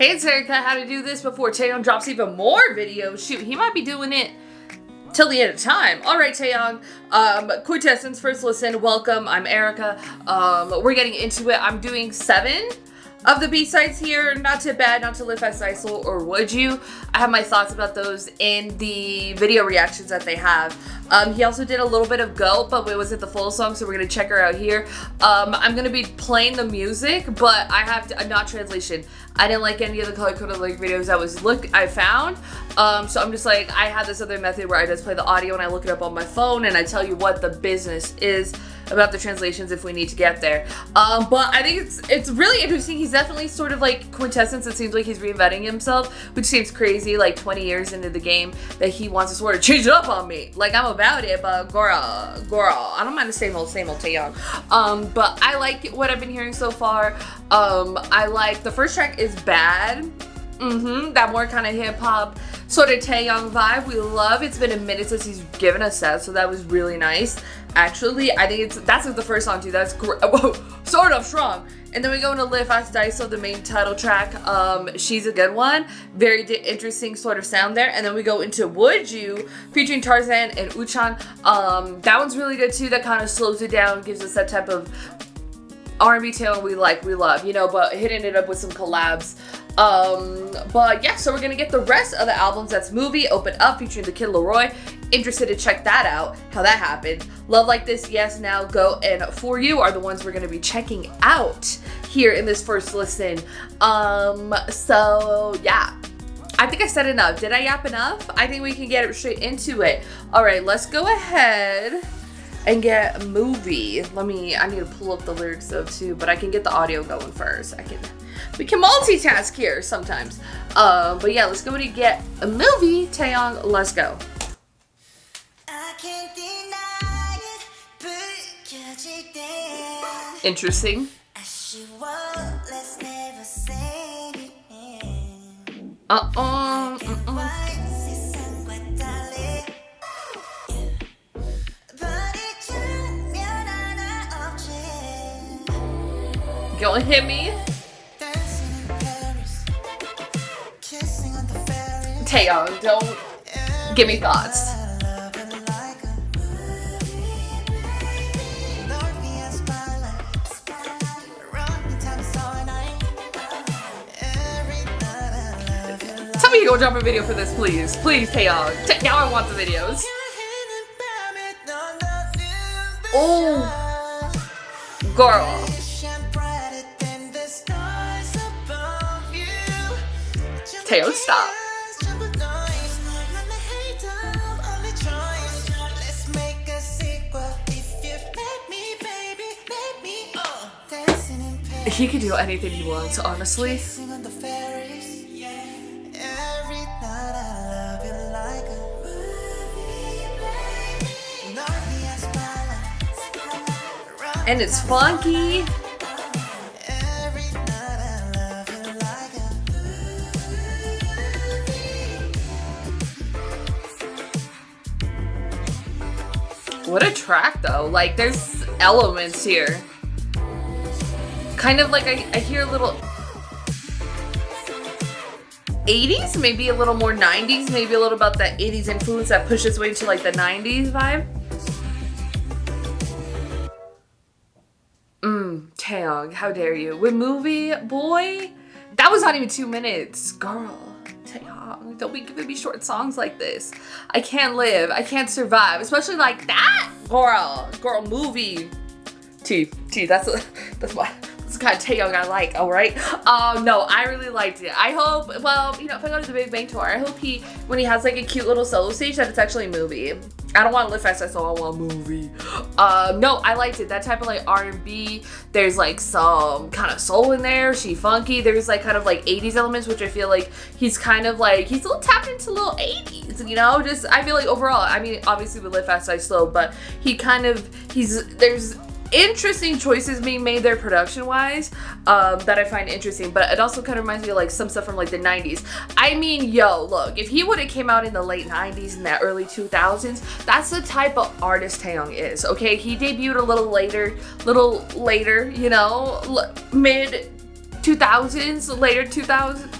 Hey, it's Erica, how to do this before Taeyang drops even more videos. Shoot, he might be doing it till the end of time. Alright, Taeyang, Quintessence, first listen, welcome, I'm Erica. We're getting into it. I'm doing 7 of the B-sides here. Not too bad, not to live as I soul, or would you? I have my thoughts about those in the video reactions that they have. He also did a little bit of G.O.A.T, but it wasn't the full song, so we're gonna check her out here. I'm gonna be playing the music, but I have to, not translation. I didn't like any of the color-coded lyric videos I found. So I'm just like, I have this other method where I just play the audio and I look it up on my phone and I tell you what the business is about the translations if we need to get there. But I think it's really interesting. He's definitely sort of like Quintessence. It seems like he's reinventing himself, which seems crazy, like 20 years into the game, that he wants to sort of change it up on me. Like, I'm about it, but girl, I don't mind the same old Taeyang. But I like what I've been hearing so far. I like, the first track is Bad. That more kind of hip-hop sort of Taeyang vibe we love. It's been a minute since he's given us that, so that was really nice. Actually, I think that's like the first song too. That's great. Sort of strong. And then we go into Live as Daiso, the main title track. She's a good one. Very interesting sort of sound there. And then we go into Would You, featuring Tarzan and Uchan. That one's really good too. That kind of slows it down, gives us that type of R&B tale we love, you know, but hitting it up with some collabs. But yeah, so we're gonna get the rest of the albums. That's Movie, Open Up, featuring the Kid LAROI. Interested to check that out, how that happened. Love Like This, Yes, Now, Go, and For You are the ones we're gonna be checking out here in this first listen. So yeah, I think I said enough. Did I yap enough? I think we can get straight into it. All right, let's go ahead and get Movie. I need to pull up the lyrics though too, but I can get the audio going first. We can multitask here sometimes. But yeah, let's go and get a Movie. Taeyang, let's go. Interesting. Gonna hit me. Taeyang, don't give me thoughts. Tell me you go drop a video for this, please. Please, Taeyang. Now I want the videos. Oh, girl. Taeyang, stop. He could do anything he wants, honestly. And it's funky. What a track though. Like, there's elements here. Kind of like I hear a little 80s, maybe a little more 90s, maybe a little about that 80s influence that pushes way into like the 90s vibe. Taeyang, how dare you? With Movie, boy, that was not even 2 minutes. Girl, Taeyang, don't be giving me short songs like this. I can't live, I can't survive, especially like that. Girl, Movie. That's what. This kind of Taeyang I like, alright? No, I really liked it. I hope, well, you know, if I go to the Big Bang Tour, I hope when he has like a cute little solo stage, that it's actually a movie. I don't want to live fast, so I want a movie. No, I liked it. That type of like R&B, there's like some kind of soul in there, she funky. There's like kind of like 80s elements, which I feel like he's kind of like, he's a little tapped into little 80s, you know? Just, I feel like overall, I mean, obviously we live fast, die slow, but there's interesting choices being made there production wise that I find interesting, but it also kind of reminds me of like some stuff from like the 90s. I mean, yo, look, if he would have came out in the late 90s and that early 2000s, that's the type of artist Taeyang is, okay? He debuted a little later, you know, mid 2000s, later 2000s.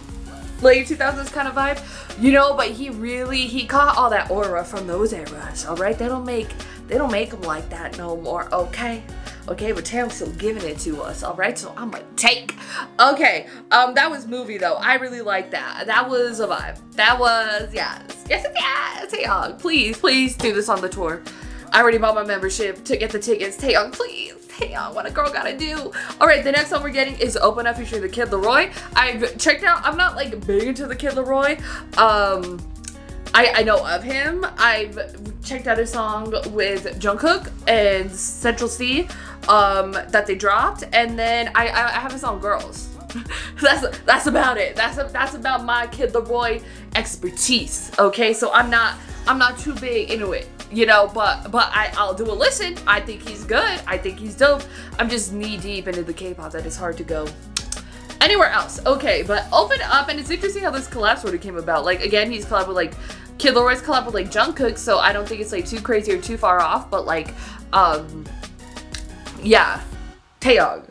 late 2000s kind of vibe, you know, but he caught all that aura from those eras, all right? They don't make them like that no more, okay? Okay, but Taeyang's still giving it to us, all right? So I'm gonna take. Okay, that was movie though. I really liked that. That was a vibe. That was, yes, Taeyang, please do this on the tour. I already bought my membership to get the tickets. Taeyang, please. Taeyang, what a girl gotta do. All right, the next song we're getting is Open Up featuring the Kid LAROI. I've checked out, I'm not like big into the Kid LAROI. I know of him. I've checked out his song with Jungkook and Central C that they dropped, and then I have his song Girls. That's about it. That's about my Kid LAROI expertise. Okay, so I'm not too big into it, you know, but I'll do a listen. I think he's good. I think he's dope. I'm just knee deep into the K-pop that it's hard to go anywhere else. Okay, but Open Up, and it's interesting how this collab sort of came about. Like, again, he's collab with like Kid LAROI's collab with like Jungkook, so I don't think it's like too crazy or too far off, but like yeah, Taeyang.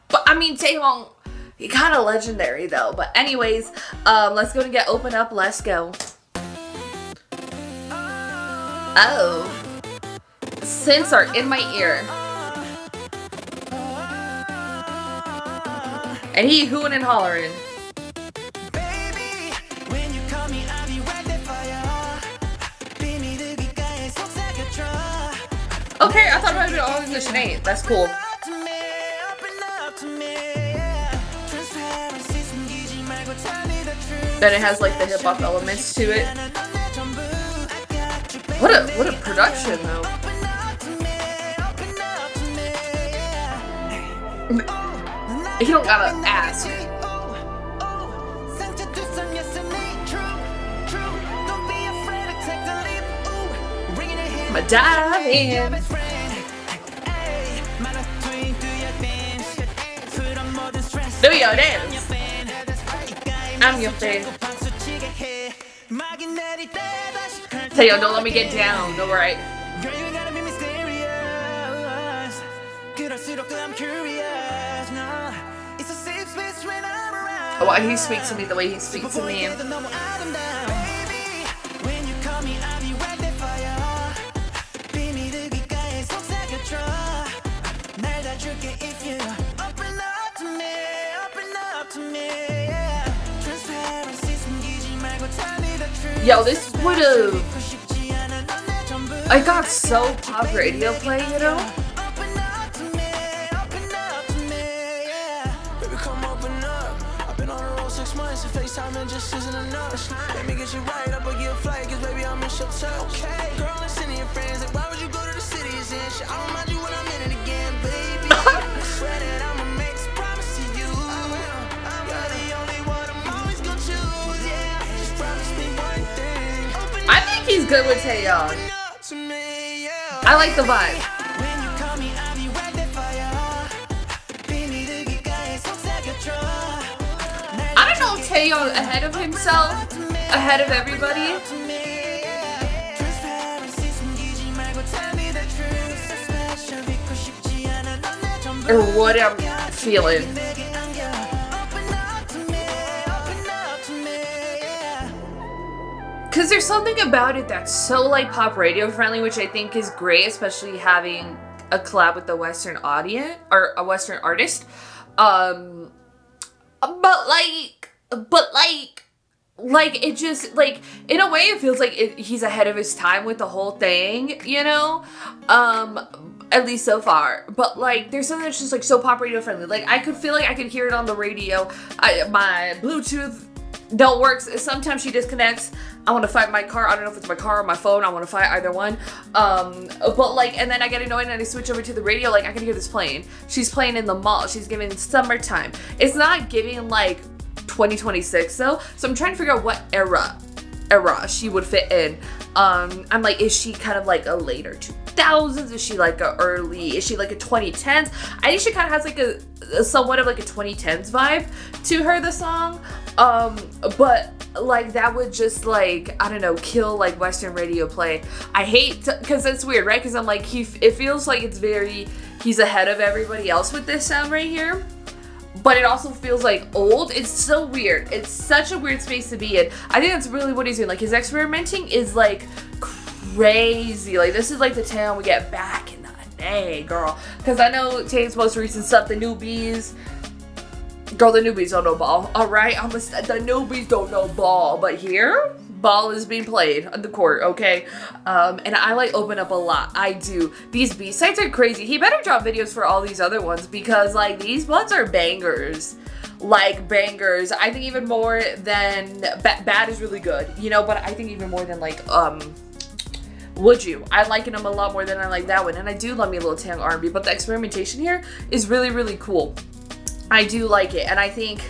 But I mean, Taeyang, he kind of legendary though. But anyways, let's go and get Open Up. Let's go. Oh, synths are in my ear. And he hooing and hollering. Okay, I thought it might be all English name. That's cool. Then it has like the hip hop elements to it. What a production though. You don't gotta ask. I'ma dive in. Do your dance. I'm your fan. Taeyang, don't let me get down. No, right. Why he speaks to me the way he speaks to me. Yo, this would've... I got so pop radio play, you know? I think he's good with Taeyang. I like the vibe. I don't know if Taeyang ahead of himself, ahead of everybody. Or what I'm feeling. Because there's something about it that's so like pop radio friendly, which I think is great, especially having a collab with the Western audience or a Western artist. But it just like in a way it feels like he's ahead of his time with the whole thing, you know. At least so far. But like there's something that's just like so pop radio friendly. Like I could feel like I could hear it on the radio. My Bluetooth don't work. Sometimes she disconnects. I want to fight my car. I don't know if it's my car or my phone. I want to fight either one. But like, and then I get annoyed and I switch over to the radio. Like I can hear this playing. She's playing in the mall. She's giving summertime. It's not giving like 2026 though. So I'm trying to figure out what era she would fit in. I'm like, is she kind of like a later 2000s? Is she like a early? Is she like a 2010s? I think she kind of has like a somewhat of like a 2010s vibe to her, the song. But like that would just like, I don't know, kill like Western radio play. I hate because it's weird, right? Because I'm like, it feels like it's very, he's ahead of everybody else with this sound right here. but it also feels like old. It's so weird. It's such a weird space to be in. I think that's really what he's doing. Like, his experimenting is like crazy. Like, this is like the Taeyang we get back in the day, girl. Because I know Taeyang's most recent stuff, the newbies. Girl, the newbies don't know ball. Alright? The newbies don't know ball. But here, ball is being played on the court, okay? And I like open up a lot. I do. These B-sides are crazy. He better drop videos for all these other ones because like these ones are bangers. Like bangers. I think even more than Bad is really good, you know, but I think even more than like Would You. I like him a lot more than I like that one. And I do love me a little Taeyang R&B, but the experimentation here is really, really cool. I do like it. And I think,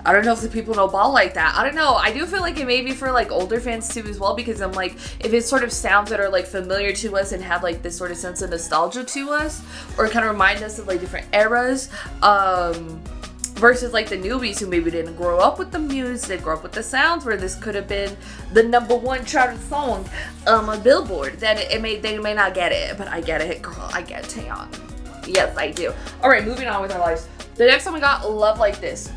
I don't know if the people know ball like that. I don't know. I do feel like it may be for like older fans too as well, because I'm like, if it's sort of sounds that are like familiar to us and have like this sort of sense of nostalgia to us, or kind of remind us of like different eras, versus like the newbies who maybe didn't grow up with the music, grow up with the sounds, where this could have been the #1 charted song on Billboard, then they may not get it, but I get it, girl. I get Taeyang. Yes, I do. All right, moving on with our lives. The next one we got, Love Like This.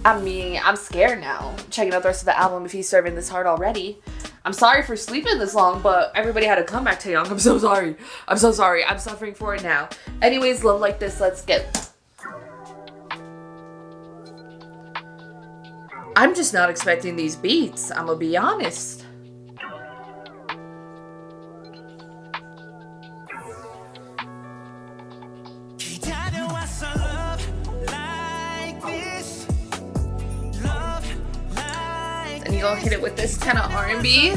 I mean, I'm scared now. Checking out the rest of the album if he's serving this hard already. I'm sorry for sleeping this long, but everybody had a comeback, Taeyang. I'm so sorry. I'm so sorry. I'm suffering for it now. Anyways, Love Like This. Let's get. I'm just not expecting these beats. I'm gonna be honest. And you gonna hit it with this kind of R&B.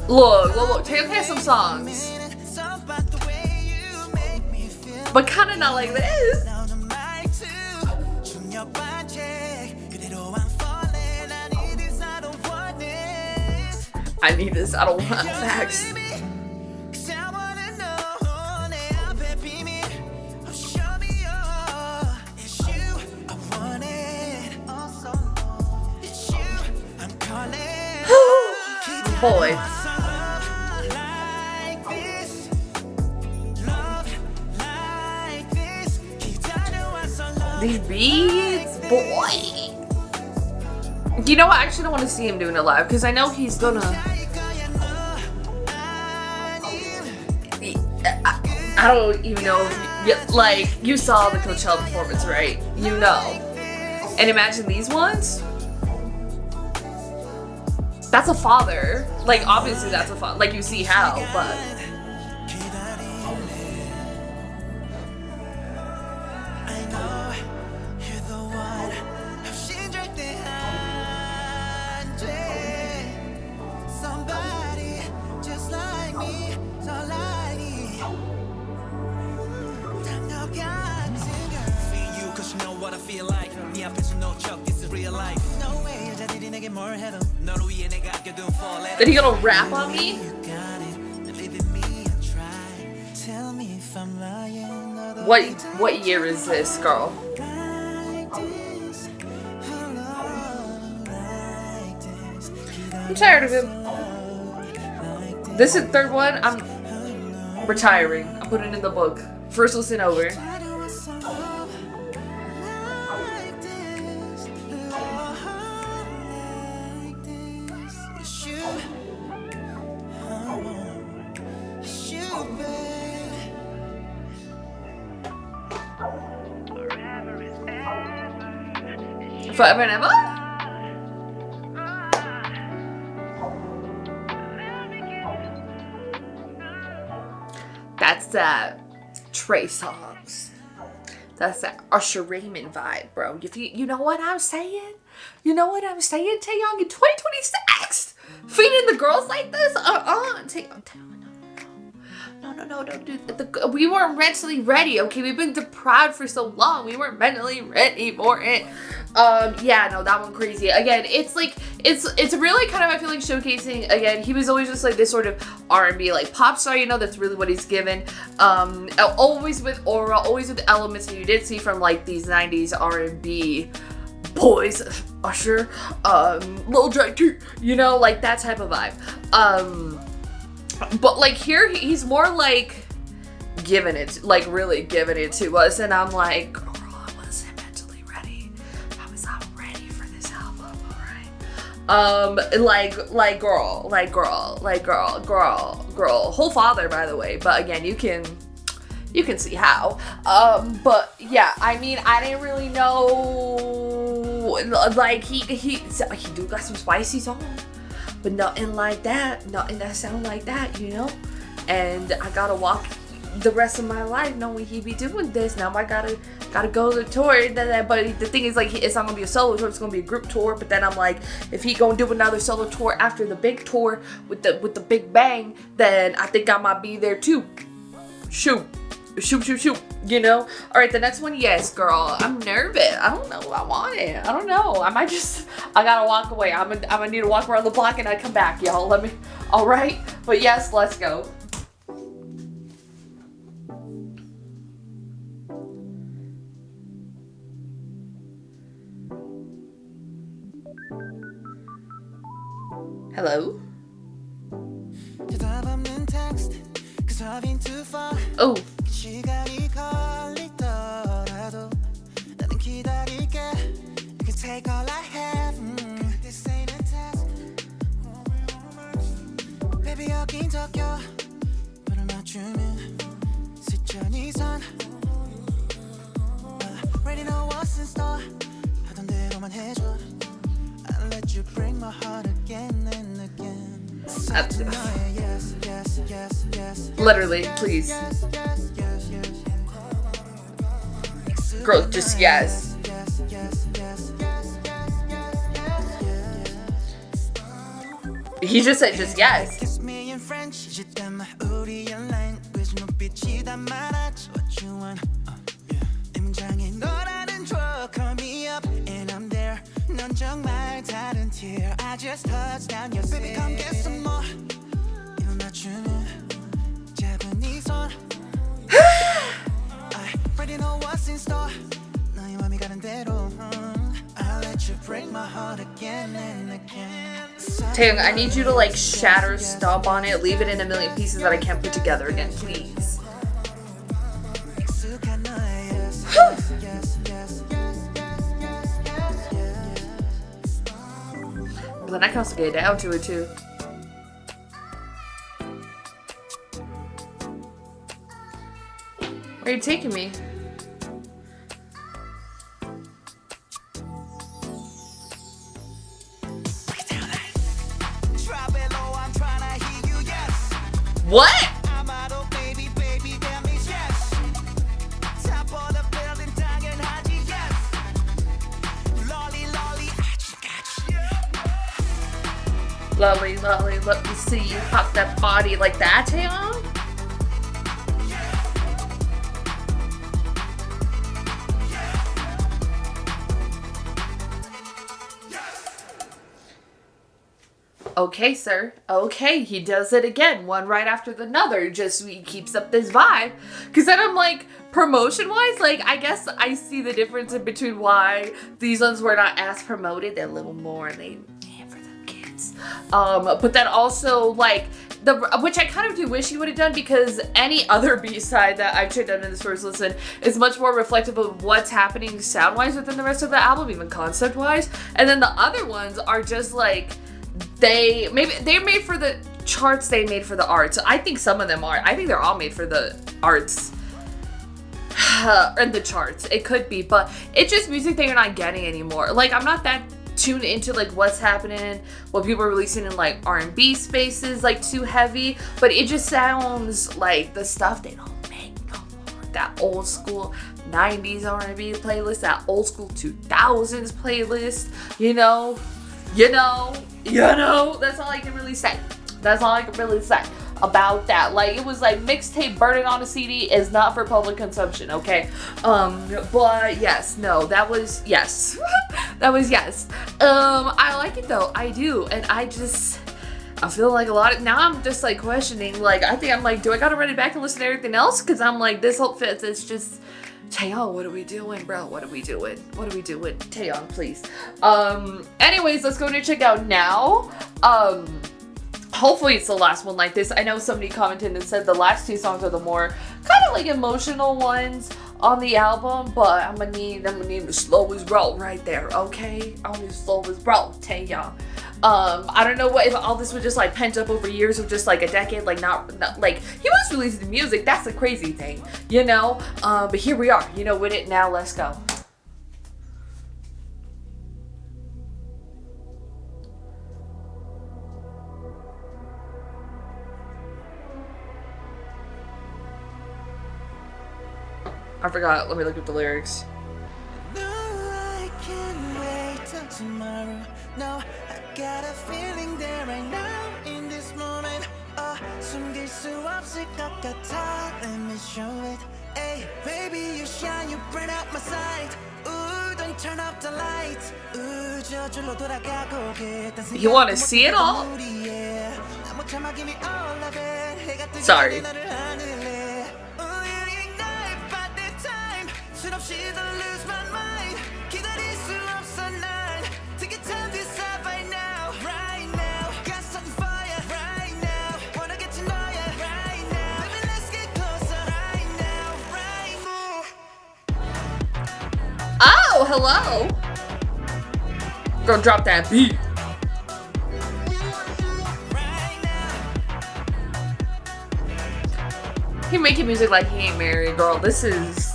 Look, Taeyang has some songs, but kind of not like this. I need this, I don't want facts. Boy. These beats, boy. You know what? I actually don't want to see him doing it live because I know he's gonna. I don't even know if like you saw the Coachella performance, right? You know. And imagine these ones. That's a father. Like, obviously that's a father. Like, you see how, but. Then he gonna rap on me? What year is this, girl? I'm tired of him. This is the third one. I'm retiring. I'm putting it in the book. First listen over. Forever and ever? That's that Trey songs. That's that Usher Raymond vibe, bro. If you know what I'm saying? You know what I'm saying, Taeyang? In 2026? Feeding the girls like this? Taeyang, no, don't do that. We weren't mentally ready, okay? We've been deprived for so long. We weren't mentally ready for it. Yeah, no, that one crazy. Again, it's like, it's really kind of, I feel like, showcasing, again, he was always just like this sort of R&B, like pop star, you know, that's really what he's given. Always with aura, always with elements that you did see from like these 90s R&B boys, Usher, Lil J.T, you know, like that type of vibe. But like here, he's more like giving it, like really giving it to us, and I'm like, girl, I wasn't mentally ready. I was not ready for this album, alright? Girl. Whole father, by the way, but again, you can see how. But yeah, I mean, I didn't really know, like, he do got some spicy songs, but nothing like that, nothing that sound like that, you know? And I gotta walk the rest of my life knowing he be doing this. Now I gotta go to the tour. But the thing is, like, it's not gonna be a solo tour, it's gonna be a group tour. But then I'm like, if he gonna do another solo tour after the big tour with the big bang, then I think I might be there too. Shoot, you know? All right, the next one, yes, girl. I'm nervous. I don't know if I want it. I don't know. I gotta walk away. I'm gonna need to walk around the block and I come back, y'all. All right? But yes, let's go. Hello? Oh. You break my heart again and again. Literally, please. Girl, just yes. He just said just yes. Kiss me in French. Je t'aime, Korean language. 눈빛이 다 말하지 what you want. 임장에 너라는 줘. Call me up and I'm there. 넌 정말 다른 tier. I just touched down your baby, come get some more. 이거 맞추면 작은 네 손. I already know what's in store. 너의 맘이 가는 대로. I'll let you break my heart again and again. Taeyang, I need you to like shatter, stomp on it, leave it in a million pieces that I can't put together again, please. But then I can also get down to it too. Where are you taking me? What? Lolly, lolly, let me see you pop that body like that, Taeyang? Okay, sir. Okay, he does it again, one right after the other. Just he keeps up this vibe. Cause then I'm like, promotion-wise, like I guess I see the difference in between why these ones were not as promoted. They're a little more for the kids. But then also like which I kind of do wish he would have done, because any other B-side that I've done in this first listen is much more reflective of what's happening sound-wise within the rest of the album, even concept-wise. And then the other ones are just like, they're made for the charts, they made for the arts. I think some of them are. I think they're all made for the arts and the charts. It could be, but it's just music that you're not getting anymore. Like, I'm not that tuned into like what's happening, what people are releasing in like R&B spaces, like too heavy, but it just sounds like the stuff they don't make no more. That old school 90s R&B playlist, that old school 2000s playlist, you know, that's all I can really say. That's all I can really say about that. Like, it was like mixtape burning on a CD is not for public consumption, okay? But yes, no, that was yes. That was yes. I like it though, I do, and I feel like a lot of, now I'm just like questioning, like, I think I'm like, do I gotta run it back and listen to everything else? Cause I'm like, this whole fits, it's just, Taeyang, what are we doing, bro? What are we doing? Taeyang, please. Anyways, let's go and check out Now. hopefully it's the last one like this. I know somebody commented and said the last 2 songs are the more kind of like emotional ones on the album, but I'm gonna need the slowest roll right there, okay? I need the slowest roll, Taeyang. I don't know what if all this was just like pent up over years of just like a decade, like not like he was releasing music. That's the crazy thing, you know. But here we are, you know, with it now. Let's go. I forgot. Let me look at the lyrics. No, I can't wait till tomorrow. No, I got a feeling there right now in this moment. 숨길 수 없을 것 같아. Let me show it. Hey, baby, you shine, you bring out my sight. Ooh, don't turn off the lights. Ooh, 저절로 돌아가고 겠다. You want to see it all? Sorry. Oh, hello. Girl, drop that beat. He making music like he ain't married, girl. This is...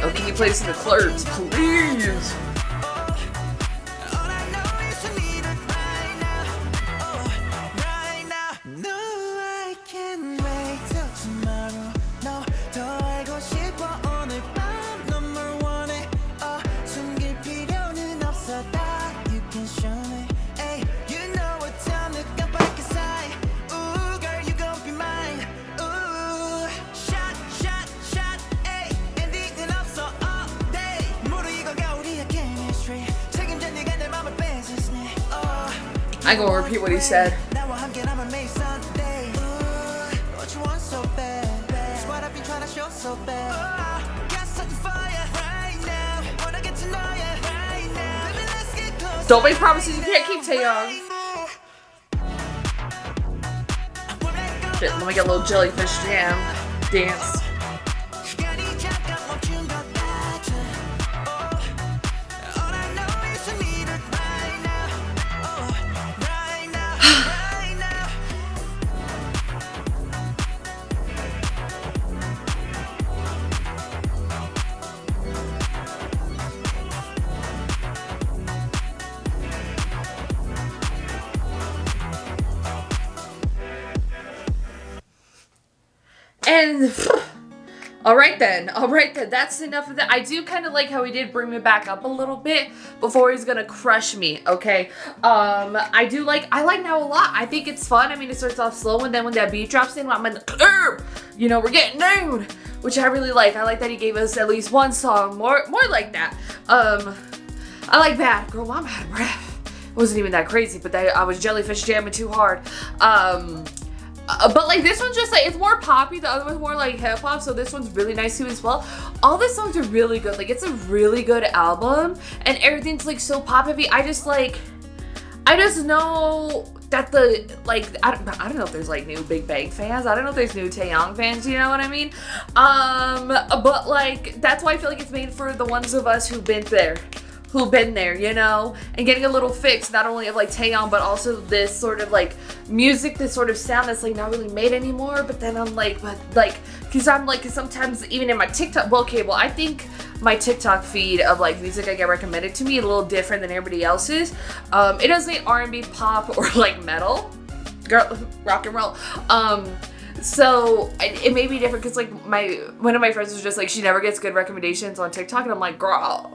Oh, can you play this in the clubs, please? I'm gonna repeat what he said. Don't make promises you can't keep, Taeyang. Shit, let me get a little jellyfish jam dance. And alright then, that's enough of that. I do kind of like how he did bring me back up a little bit before he's gonna crush me, okay? I like now a lot. I think it's fun. I mean, it starts off slow, and then when that beat drops in, I'm in the club, you know, we're getting down, which I really like. I like that he gave us at least one song more like that. I like Bad Girl, I'm out of breath. It wasn't even that crazy, but I was jellyfish jamming too hard. But like this one's just like, it's more poppy, the other one's more like hip hop, so this one's really nice too as well. All the songs are really good. Like, it's a really good album, and everything's like so pop heavy. I just know that I don't know if there's like new Big Bang fans. I don't know if there's new Taeyang fans, you know what I mean? But like, that's why I feel like it's made for the ones of us who've been there, you know, and getting a little fix, not only of like Taeyang, but also this sort of like music, this sort of sound that's like not really made anymore. But then I'm like, cause sometimes even in my TikTok, I think my TikTok feed of like music I get recommended to me is a little different than everybody else's. It doesn't say R&B, pop, or like metal, girl, rock and roll. So it may be different, cause like one of my friends was just like, she never gets good recommendations on TikTok, and I'm like, girl,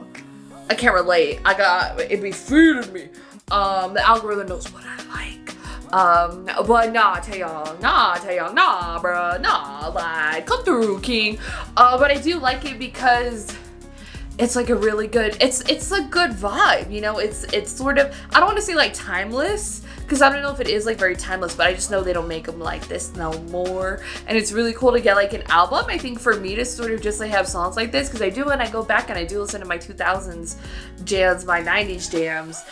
I can't relate. It be feeding me. The algorithm knows what I like. But nah, Taeyang, nah, bruh, nah, like, come through, king. But I do like it because it's like a really good, it's a good vibe, you know. It's sort of, I don't want to say like timeless, because I don't know if it is like very timeless, but I just know they don't make them like this no more. And it's really cool to get like an album, I think, for me to sort of just like have songs like this, because I do when I go back and I do listen to my 2000s jams, my 90s jams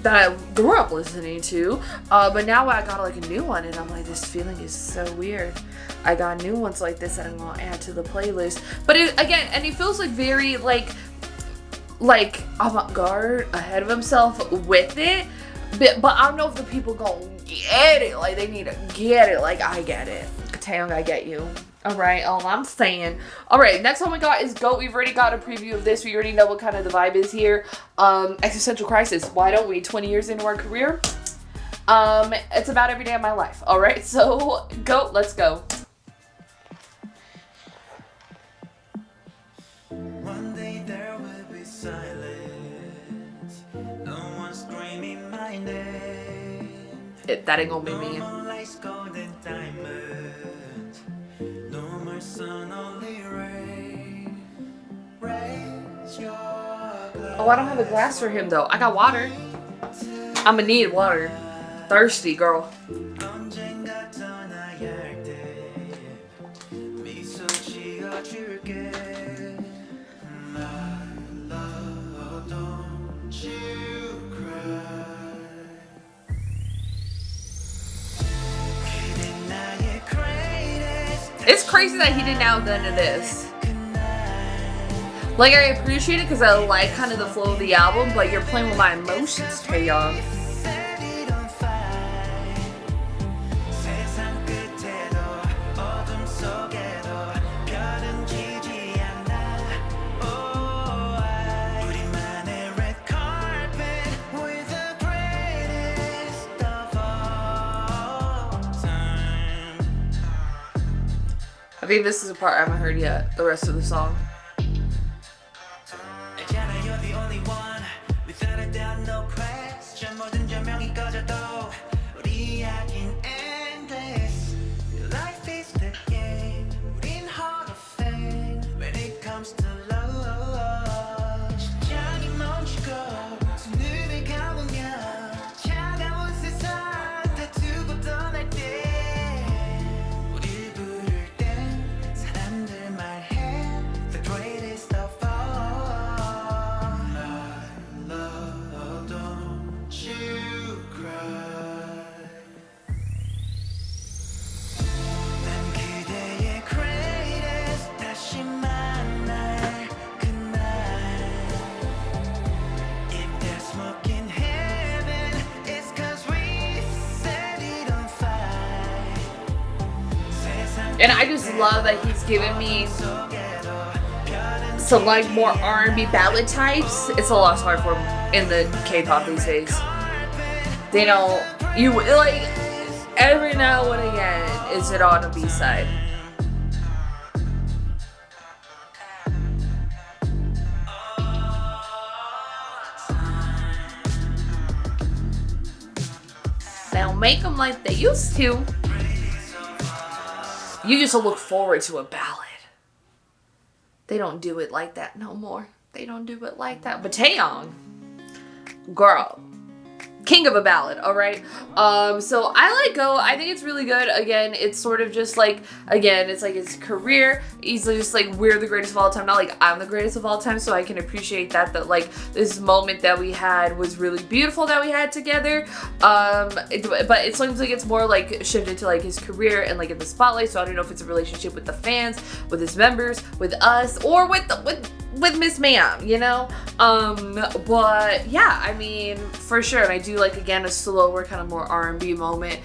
that I grew up listening to, but now I got like a new one and I'm like, this feeling is so weird. I got new ones like this that I'm gonna add to the playlist. But it, again, and he feels like very like avant-garde, ahead of himself with it. But I don't know if the people gonna get it. Like, they need to get it. Like, I get it. Taeyang, I get you. Alright, all I'm saying. Alright, next one we got is G.O.A.T. We've already got a preview of this. We already know what kind of the vibe is here. Existential crisis. Why don't we? 20 years into our career. It's about every day of my life. Alright, so go. Let's go. One day there will be silence. No one screaming my name. That ain't gonna be me. No more lights, golden diamonds. No more sun, only rain. Raise your glass. Oh, I don't have a glass for him though. I got water. I'ma need water. Thirsty girl. 언젠가 떠나야 돼. 미소 지어줄게. My love, don't you cry. 그댄 나의 greatest. It's crazy that he did now none of this. Like, I appreciate it because I like kind of the flow of the album, but you're playing with my emotions, Taeyang. I think this is a part I haven't heard yet, the rest of the song. You're the only one, without a doubt, no question. 모든 조명이 꺼져도 우리 이야기는 endless. Life is the game, 우린 Hall of Fame. When it comes to love, 심장이 멈추고 두 눈을 감으면 차가운 세상 다 두고 떠날 때 우릴 부를 땐 사람들 말해 the greatest of all. My love, don't you cry. 난 그대의 greatest 다시 만날 그날. If there's smoke in heaven, it's 'cause we set it on fire. And I just love that he's giving me some like more R&B ballad types. It's a lost art form in the K-pop these days. They don't, you like, every now and again is it on a B-side. They don't make them like they used to. You used to look forward to a ballad. They don't do it like that no more. They don't do it like that. But Taeyang, girl, king of a ballad, all right? So I like Go. I think it's really good. Again, it's sort of just like, again, it's like his career. He's just like, we're the greatest of all time. Not like I'm the greatest of all time. So I can appreciate that like this moment that we had was really beautiful that we had together. But it seems like it's more like shifted to like his career and like in the spotlight. So I don't know if it's a relationship with the fans, with his members, with us, or with Miss Ma'am, you know? But yeah, I mean, for sure. And I do like, again, a slower kind of more R&B moment.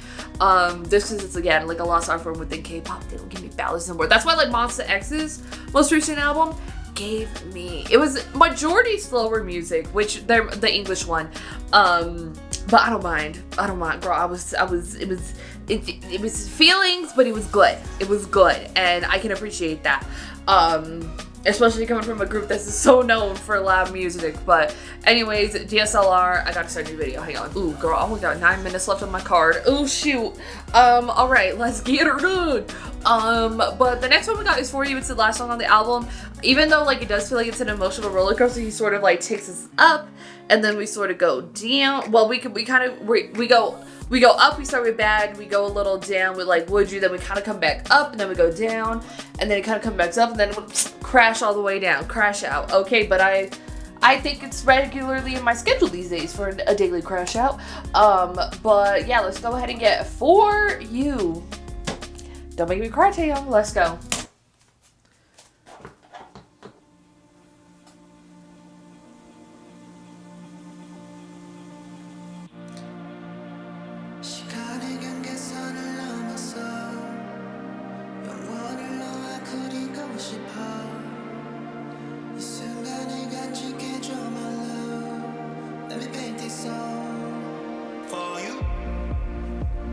This is, it's again like a lost art form within K-pop. They don't give me ballads anymore. That's why like Monsta X's most recent album gave me, it was majority slower music, which they're the English one. But I don't mind, girl. It was feelings, but it was good. It was good, and I can appreciate that. Especially coming from a group that's so known for loud music. But anyways, DSLR, I gotta start a new video. Hang on. Ooh, girl, I only got 9 minutes left on my card. Oh, shoot. All right, let's get her done. But the next one we got is For You. It's the last song on the album. Even though like it does feel like it's an emotional roller coaster, he sort of like takes us up, and then we sort of go down. Well, we go up. We start with Bad. We go a little down with like Would You. Then we kind of come back up, and then we go down, and then it kind of comes back up, and then crash all the way down, crash out. Okay, but I think it's regularly in my schedule these days for a daily crash out. But yeah, let's go ahead and get For You. Don't make me cry, Taeyang. Let's go.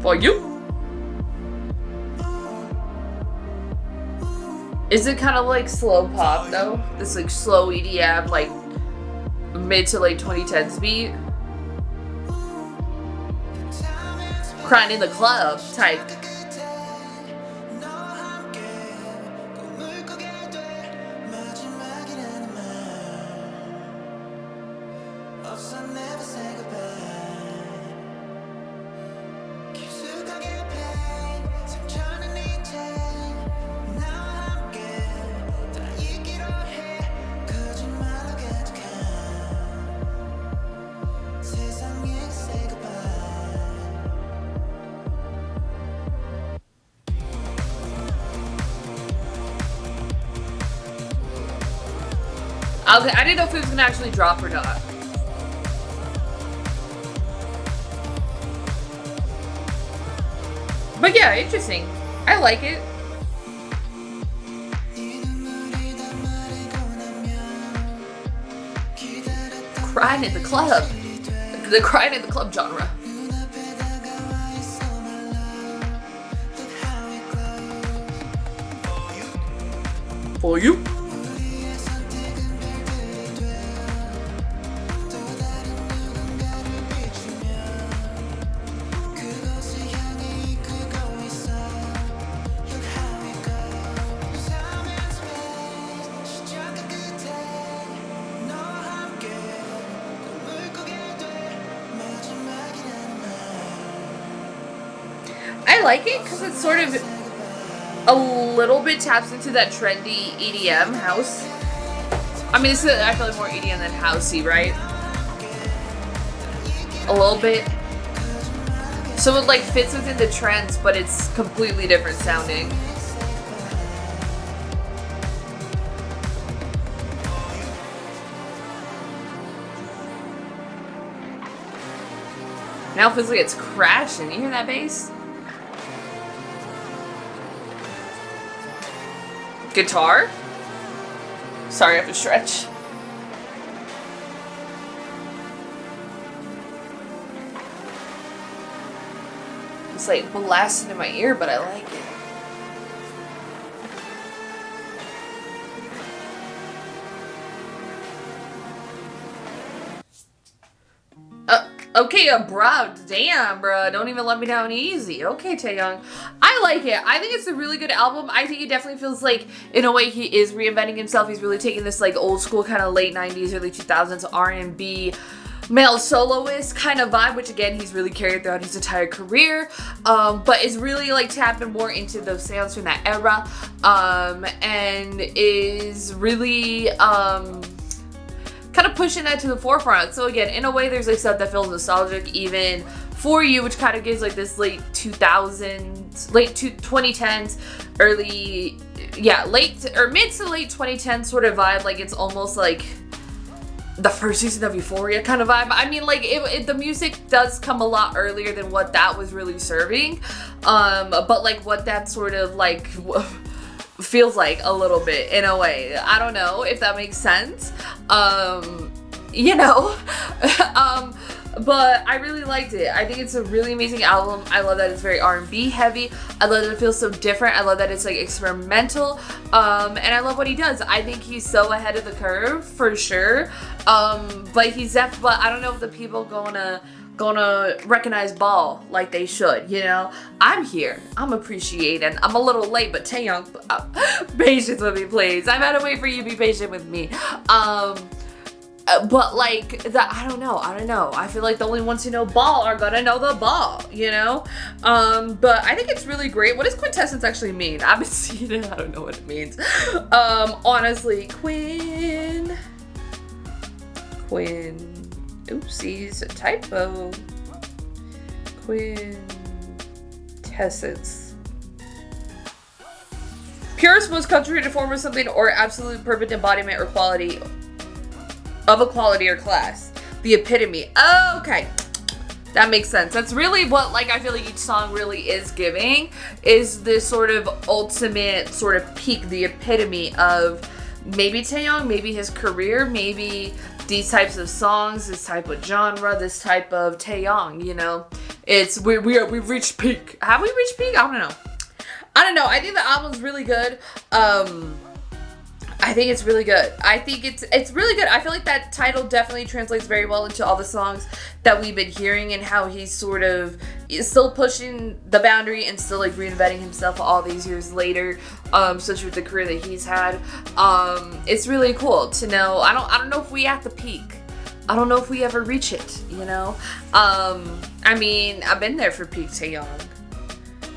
For You. Is it kind of like slow pop though? This like slow EDM, like mid to late 2010s beat. Crying in the Club type. Okay, I didn't know if it was gonna actually drop or not. But yeah, interesting. I like it. Crying in the Club. The Crying in the Club genre. For You. I like it because it's sort of a little bit taps into that trendy EDM house. I mean, this is, I feel like more EDM than housey, right? A little bit. So it like fits within the trends, but it's completely different sounding. Now it feels like it's crashing. You hear that bass? Guitar? Sorry, I have to stretch. It's like blasting in my ear, but I like it. Okay, bruh, damn, bruh, don't even let me down easy. Okay, Taeyang, I like it. I think it's a really good album. I think it definitely feels like, in a way, he is reinventing himself. He's really taking this, like, old school kind of late 90s, early 2000s R&B male soloist kind of vibe, which, again, he's really carried throughout his entire career, but is really, like, tapping more into those sounds from that era, and is really, kind of pushing that to the forefront. So again, in a way, there's like stuff that feels nostalgic. Even For You, which kind of gives like this late 2000s, 2010s, early, yeah, late or mid to late 2010s sort of vibe. Like it's almost like the first season of Euphoria kind of vibe. I mean, like the music does come a lot earlier than what that was really serving, but like what that sort of like feels like a little bit in a way. I don't know if that makes sense. You know, but I really liked it. I think it's a really amazing album. I love that it's very R&B heavy. I love that it feels so different. I love that it's like experimental. And I love what he does. I think he's so ahead of the curve for sure. But but I don't know if the people gonna gonna recognize Ball like they should, you know? I'm here. I'm appreciating. I'm a little late, but Taeyang, patience with me, please. I've had to wait for you to be patient with me. But like, I don't know. I feel like the only ones who know Ball are gonna know the Ball, you know? But I think it's really great. What does quintessence actually mean? I haven't seen it. I don't know what it means. Honestly, oopsies, a typo. Quintessence. Purest, most concentrated form of something, or absolute perfect embodiment or quality of a quality or class. The epitome. Oh, okay. That makes sense. That's really what, like, I feel like each song really is giving, is this sort of ultimate sort of peak, the epitome of maybe Taeyang, maybe his career, maybe these types of songs, this type of genre, this type of Taeyang, you know? It's, we've reached peak. Have we reached peak? I don't know. I think the album's really good. I think it's really good. I think it's really good. I feel like that title definitely translates very well into all the songs that we've been hearing, and how he's sort of is still pushing the boundary and still like reinventing himself all these years later, especially with the career that he's had. It's really cool to know. I don't know if we at the peak. I don't know if we ever reach it, you know? I mean, I've been there for peak Taeyang,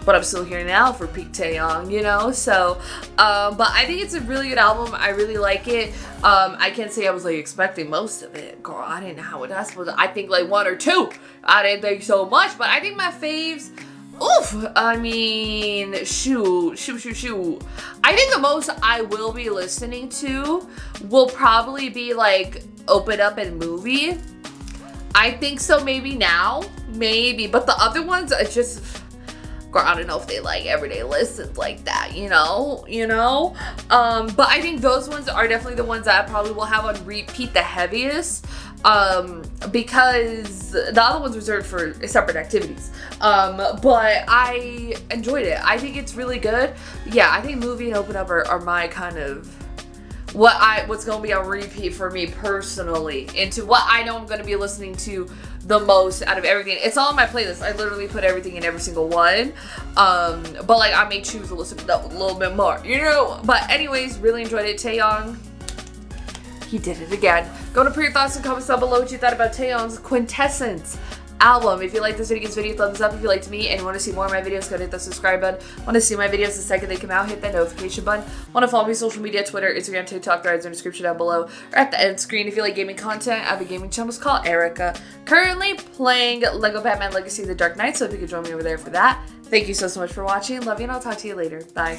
but I'm still here now for peak Taeyang, you know? So, but I think it's a really good album. I really like it. I can't say I was like expecting most of it. Girl, I didn't know how it was supposed to. I think like one or two. I didn't think so much, but I think my faves, oof, I mean, shoot. I think the most I will be listening to will probably be like Open Up and Movie. I think so, maybe now, maybe, but the other ones, it's just, girl, I don't know if they like everyday listens like that, you know? But I think those ones are definitely the ones that I probably will have on repeat the heaviest, because the other ones reserved for separate activities. But I enjoyed it. I think it's really good. Yeah, I think Movie and Open Up are my kind of what's gonna be on repeat for me personally, into what I know I'm gonna be listening to the most out of everything. It's all on my playlist. I literally put everything in every single one. But like, I may choose to listen to that a little bit more, you know? But anyways, really enjoyed it. Taeyang, he did it again. Go to put your thoughts and comments down below what you thought about Taeyang's Quintessence album. If you like this video, give this video a thumbs up. If you liked me and you want to see more of my videos, go hit the subscribe button. Want to see my videos the second they come out, hit that notification button. Want to follow me on social media, Twitter, Instagram, TikTok, threads in the description down below or at the end screen. If you like gaming content, I have a gaming channel called Erica. Currently playing Lego Batman Legacy of the Dark Knight, so if you could join me over there for that. Thank you so much for watching. Love you, and I'll talk to you later. Bye.